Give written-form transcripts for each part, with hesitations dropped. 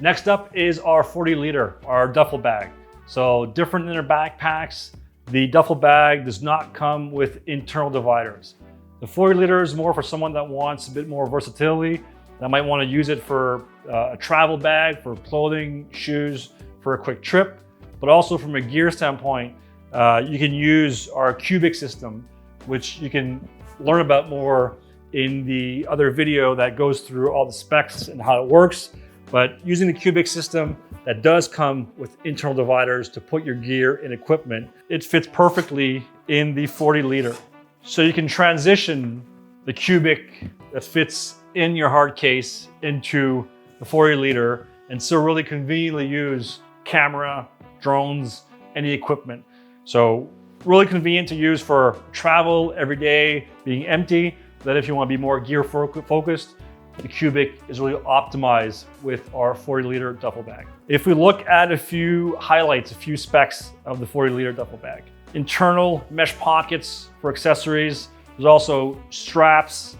Next up is our 40 liter, our duffel bag. So different than our backpacks, the duffel bag does not come with internal dividers. The 40 liter is more for someone that wants a bit more versatility, that might want to use it for a travel bag, for clothing, shoes, for a quick trip. But also from a gear standpoint, you can use our cubic system, which you can learn about more in the other video that goes through all the specs and how it works. But using the cubic system that does come with internal dividers to put your gear and equipment, it fits perfectly in the 40 liter. So you can transition the cubic that fits in your hard case into the 40 liter and still really conveniently use camera, drones, any equipment. So really convenient to use for travel every day, being empty. That if you want to be more gear focused, the cubic is really optimized with our 40 liter duffel bag. If we look at a few highlights, a few specs of the 40 liter duffel bag. Internal mesh pockets for accessories. There's also straps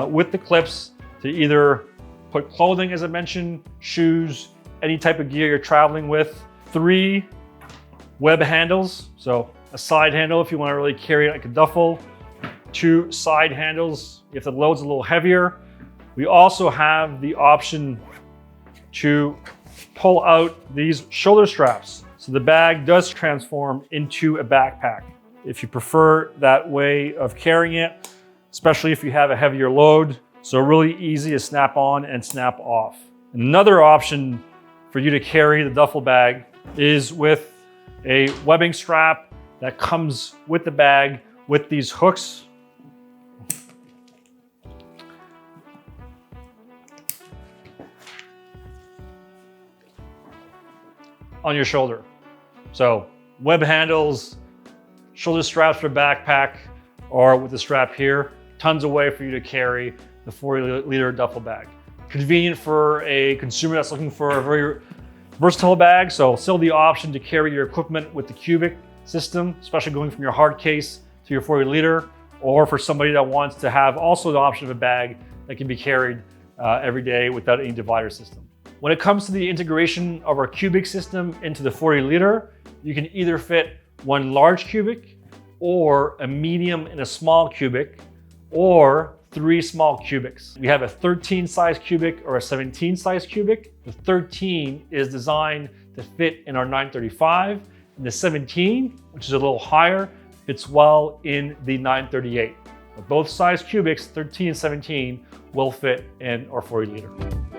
with the clips to either put clothing, as I mentioned, shoes, any type of gear you're traveling with. 3 web handles, so a side handle if you want to really carry it like a duffel. 2 side handles if the load's a little heavier. We also have the option to pull out these shoulder straps. So the bag does transform into a backpack. If you prefer that way of carrying it, especially if you have a heavier load. So really easy to snap on and snap off. Another option for you to carry the duffel bag is with a webbing strap that comes with the bag with these hooks. On your shoulder. So web handles, shoulder straps for backpack, or with the strap here, tons of way for you to carry the 40 liter duffel bag. Convenient for a consumer that's looking for a very versatile bag. So still the option to carry your equipment with the cubic system, especially going from your hard case to your 40 liter, or for somebody that wants to have also the option of a bag that can be carried every day without any divider system. When it comes to the integration of our cubic system into the 40 liter, you can either fit one large cubic or a medium and a small cubic, or 3 small cubics. We have a 13 size cubic or a 17 size cubic. The 13 is designed to fit in our 935, and the 17, which is a little higher, fits well in the 938. But both size cubics, 13 and 17, will fit in our 40 liter.